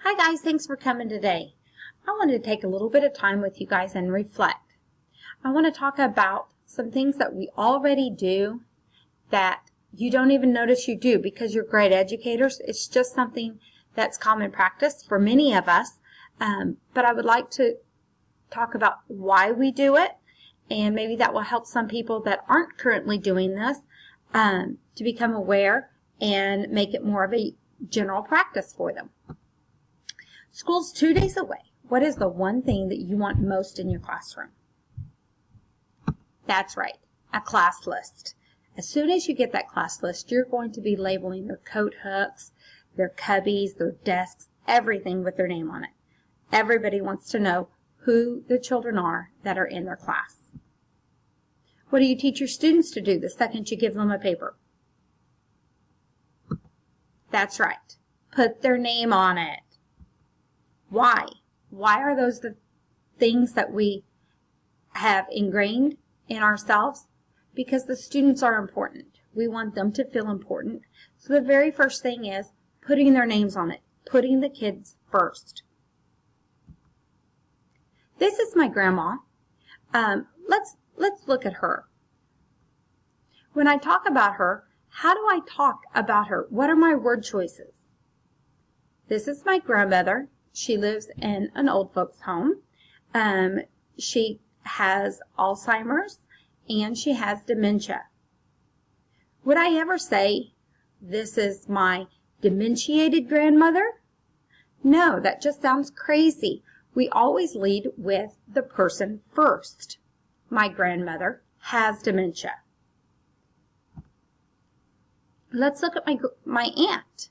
Hi guys, thanks for coming today. I wanted to take a little bit of time with you guys and reflect. I want to talk about some things that we already do that you don't even notice you do because you're great educators. It's just something that's common practice for many of us. But I would like to talk about why we do it, and maybe that will help some people that aren't currently doing this to become aware and make it more of a general practice for them. School's 2 days away. What is the one thing that you want most in your classroom? That's right, a class list. As soon as you get that class list, you're going to be labeling their coat hooks, their cubbies, their desks, everything with their name on it. Everybody wants to know who the children are that are in their class. What do you teach your students to do the second you give them a paper? That's right, put their name on it. Why? Why are those the things that we have ingrained in ourselves? Because the students are important. We want them to feel important. So the very first thing is putting their names on it, putting the kids first. This is my grandma. Let's look at her. When I talk about her, how do I talk about her? What are my word choices? This is my grandmother. She lives in an old folks home. She has Alzheimer's and she has dementia. Would I ever say, this is my dementiated grandmother? No, that just sounds crazy. We always lead with the person first. My grandmother has dementia. Let's look at my aunt.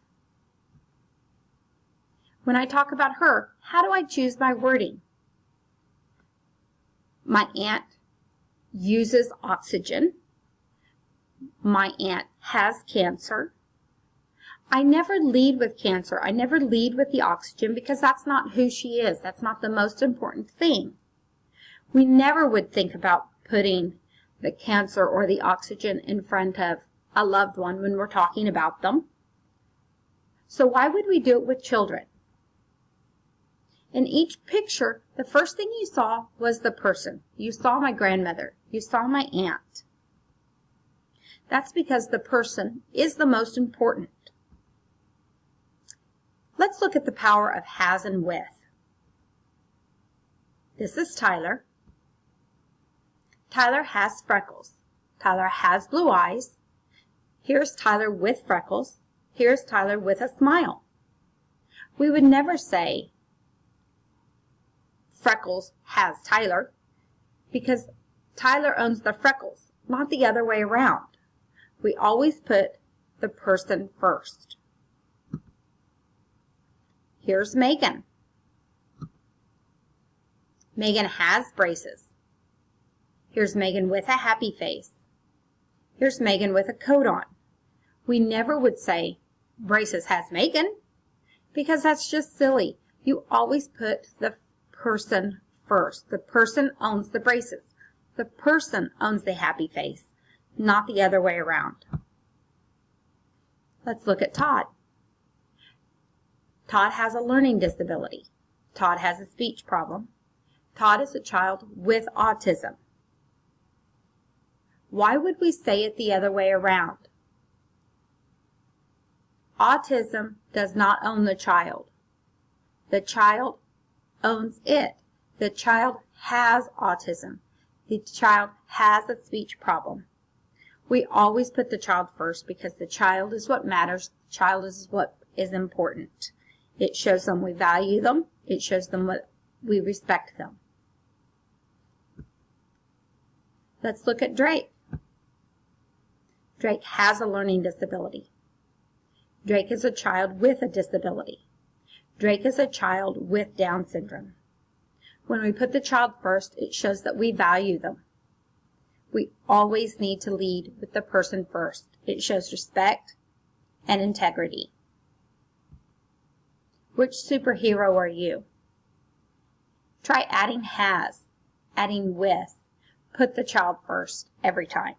When I talk about her, how do I choose my wording? My aunt uses oxygen. My aunt has cancer. I never lead with cancer. I never lead with the oxygen because that's not who she is. That's not the most important thing. We never would think about putting the cancer or the oxygen in front of a loved one when we're talking about them. So why would we do it with children? In each picture, the first thing you saw was the person. You saw my grandmother. You saw my aunt. That's because the person is the most important. Let's look at the power of has and with. This is Tyler. Tyler has freckles. Tyler has blue eyes. Here's Tyler with freckles. Here's Tyler with a smile. We would never say Freckles has Tyler because Tyler owns the freckles, not the other way around. We always put the person first. Here's Megan. Megan has braces. Here's Megan with a happy face. Here's Megan with a coat on. We never would say braces has Megan because that's just silly. You always put the person first. The person owns the braces. The person owns the happy face, not the other way around. Let's look at Todd. Todd has a learning disability. Todd has a speech problem. Todd is a child with autism. Why would we say it the other way around? Autism does not own the child. The child owns it. The child has autism. The child has a speech problem. We always put the child first because the child is what matters. The child is what is important. It shows them we value them. It shows them what we respect them. Let's look at Drake. Drake has a learning disability. Drake is a child with a disability. Drake is a child with Down syndrome. When we put the child first, it shows that we value them. We always need to lead with the person first. It shows respect and integrity. Which superhero are you? Try adding has, adding with. Put the child first every time.